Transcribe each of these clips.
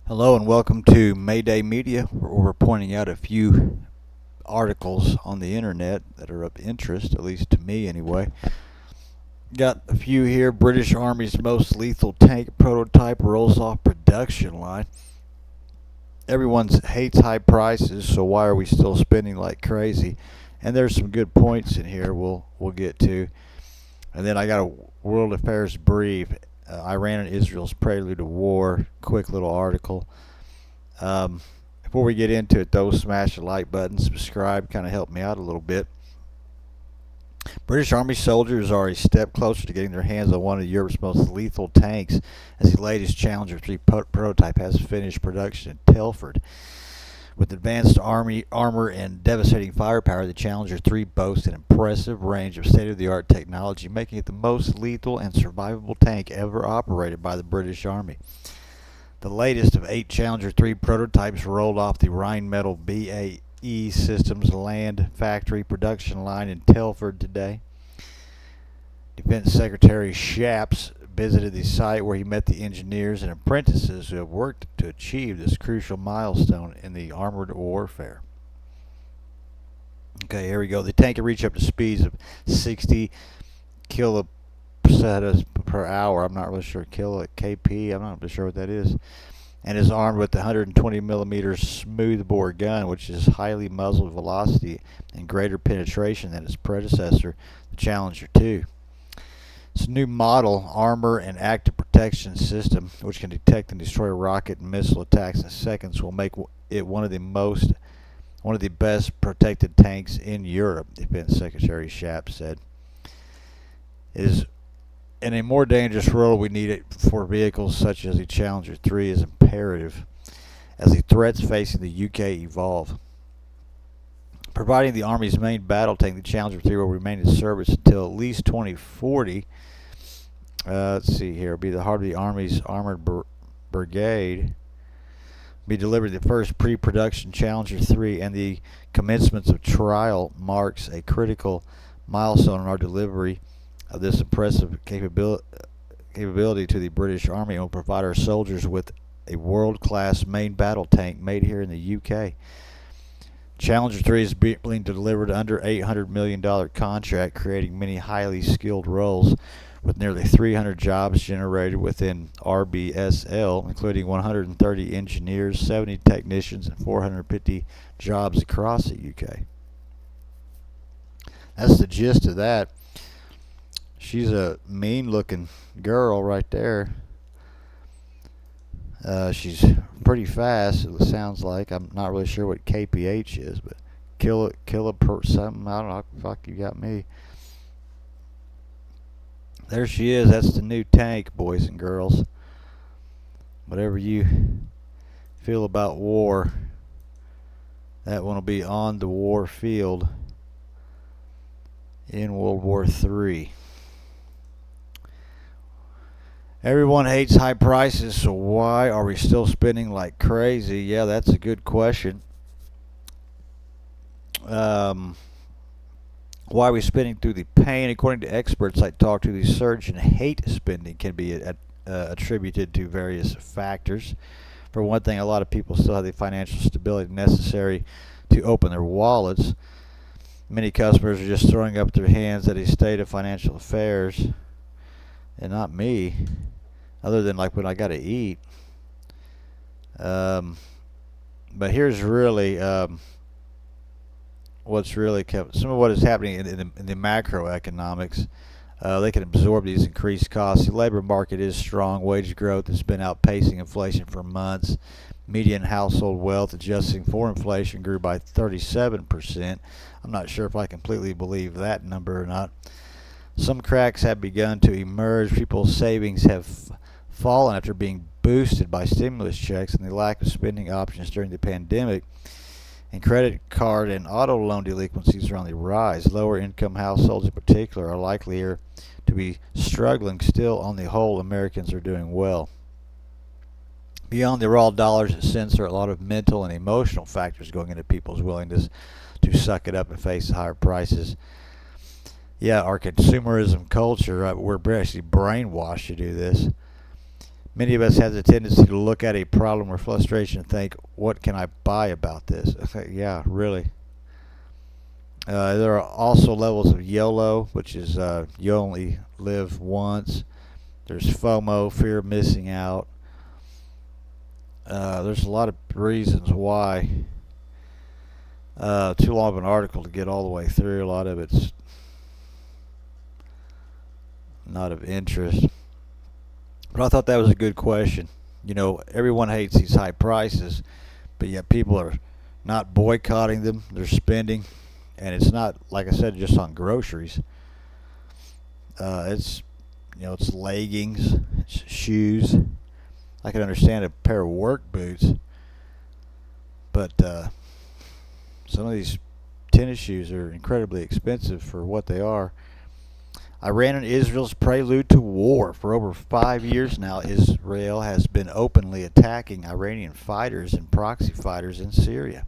Hello and welcome to Mayday Media, where we're pointing out a few articles on the internet that are of interest, at least to me anyway. Got a few here. British Army's most lethal tank prototype rolls off production line. Everyone hates high prices, so why are we still spending like crazy? And there's some good points in here we'll get to. And then I got a world affairs brief. Iran and Israel's prelude to war. Quick little article. Before we get into it, though, smash the like button, subscribe, kind of help me out a little bit. British Army soldiers are a step closer to getting their hands on one of Europe's most lethal tanks, as the latest Challenger 3 prototype has finished production in Telford. With advanced armor and devastating firepower, the Challenger 3 boasts an impressive range of state-of-the-art technology, making it the most lethal and survivable tank ever operated by the British Army. The latest of 8 Challenger 3 prototypes rolled off the Rheinmetall BAE Systems Land factory production line in Telford today. Defense Secretary Shapps visited the site where he met the engineers and apprentices who have worked to achieve this crucial milestone in the armored warfare. Okay, here we go. The tank can reach up to speeds of 60 kilometers per hour. I'm not really sure kp. I'm not really sure what that is. And is armed with the 120 millimeter smoothbore gun, which is highly muzzled velocity and greater penetration than its predecessor, the Challenger 2. Its new model, armor and active protection system, which can detect and destroy rocket and missile attacks in seconds, will make it one of the best protected tanks in Europe, Defense Secretary Shapps said. It is in a more dangerous world. We need it for vehicles such as the Challenger 3 is imperative as the threats facing the UK evolve. Providing the Army's main battle tank, the Challenger 3 will remain in service until at least 2040. Let's see here. It'll be the heart of the Army's armored brigade. Be delivered the first pre-production Challenger 3, and the commencement of trial marks a critical milestone in our delivery of this impressive capability to the British Army, and will provide our soldiers with a world-class main battle tank made here in the UK. Challenger 3 is being delivered under $800 million contract, creating many highly skilled roles, with nearly 300 jobs generated within RBSL, including 130 engineers, 70 technicians, and 450 jobs across the UK. That's the gist of that. She's a mean-looking girl right there. She's pretty fast, it sounds like. I'm not really sure what kph is, but kill per something. I don't know. Fuck, you got me. There she is. That's the new tank, boys and girls. Whatever you feel about war, that one will be on the war field in World War III. Everyone hates high prices, so why are we still spending like crazy? Yeah, that's a good question. Why are we spending through the pain? According to experts I talked to, the surge in hate spending can be attributed to various factors. For one thing, a lot of people still have the financial stability necessary to open their wallets. Many customers are just throwing up their hands at a state of financial affairs. And not me, other than like when I got to eat. But here's really what's really kept some of what is happening in the macroeconomics. They can absorb these increased costs. The labor market is strong. Wage growth has been outpacing inflation for months. Median household wealth, adjusting for inflation, grew by 37%. I'm not sure if I completely believe that number or not. Some cracks have begun to emerge. People's savings have fallen after being boosted by stimulus checks and the lack of spending options during the pandemic. And credit card and auto loan delinquencies are on the rise. Lower income households in particular are likelier to be struggling. Still, on the whole, Americans are doing well. Beyond the raw dollars and cents, there are a lot of mental and emotional factors going into people's willingness to suck it up and face higher prices. Yeah, our consumerism culture, we're actually brainwashed to do this. Many of us have the tendency to look at a problem or frustration and think, what can I buy about this? Yeah, really. There are also levels of YOLO, which is you only live once. There's FOMO, fear of missing out. There's a lot of reasons why. Too long of an article to get all the way through. A lot of it's not of interest. But I thought that was a good question. You know, everyone hates these high prices, but yet people are not boycotting them. They're spending. And it's not, like I said, just on groceries. It's, it's leggings, it's shoes. I can understand a pair of work boots, but some of these tennis shoes are incredibly expensive for what they are. Iran and Israel's prelude to war. For over 5 years now, Israel has been openly attacking Iranian fighters and proxy fighters in Syria,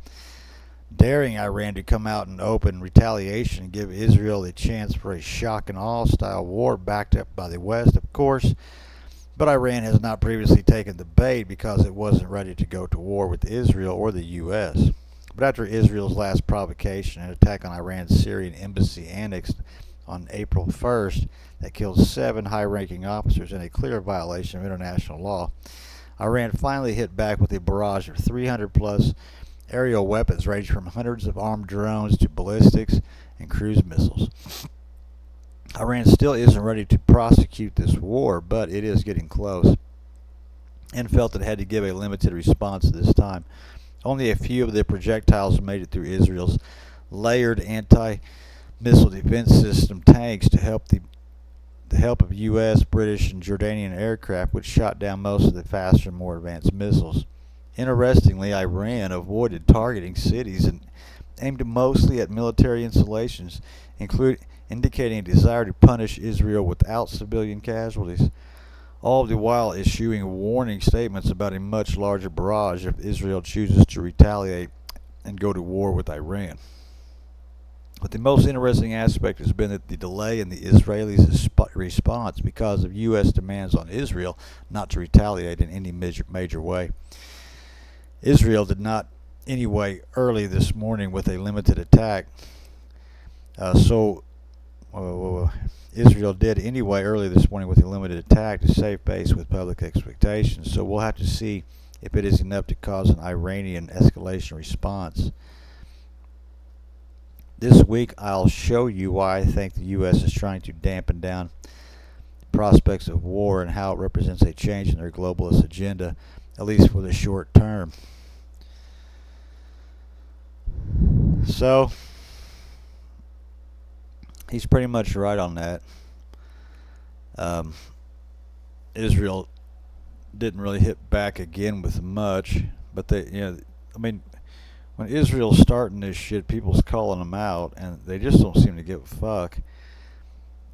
daring Iran to come out in open retaliation and give Israel a chance for a shock and awe style war backed up by the West, of course. But Iran has not previously taken the bait because it wasn't ready to go to war with Israel or the U.S. But after Israel's last provocation, an attack on Iran's Syrian embassy annexed on April 1st that killed 7 high-ranking officers in a clear violation of international law, Iran finally hit back with a barrage of 300-plus aerial weapons ranging from hundreds of armed drones to ballistics and cruise missiles. Iran still isn't ready to prosecute this war, but it is getting close, and felt it had to give a limited response this time. Only a few of the projectiles made it through Israel's layered anti-missile defense system tanks to the help of U.S., British, and Jordanian aircraft, which shot down most of the faster and more advanced missiles. Interestingly, Iran avoided targeting cities and aimed mostly at military installations, indicating a desire to punish Israel without civilian casualties, all the while issuing warning statements about a much larger barrage if Israel chooses to retaliate and go to war with Iran. But the most interesting aspect has been that the delay in the Israelis' response because of U.S. demands on Israel not to retaliate in any major way. Israel did not anyway early this morning with a limited attack. Israel did anyway early this morning with a limited attack to save face with public expectations. So we'll have to see if it is enough to cause an Iranian escalation response. This week I'll show you why I think the U.S. is trying to dampen down the prospects of war and how it represents a change in their globalist agenda, at least for the short term. So, he's pretty much right on that. Israel didn't really hit back again with much, but when Israel's starting this shit, people's calling them out, and they just don't seem to give a fuck.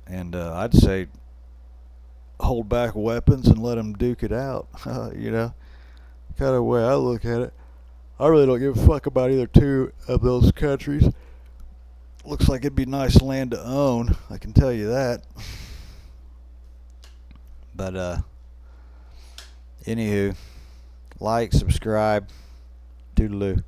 And I'd say hold back weapons and let them duke it out. Kind of way I look at it. I really don't give a fuck about either two of those countries. Looks like it'd be nice land to own, I can tell you that. But anywho, like, subscribe, toodaloo.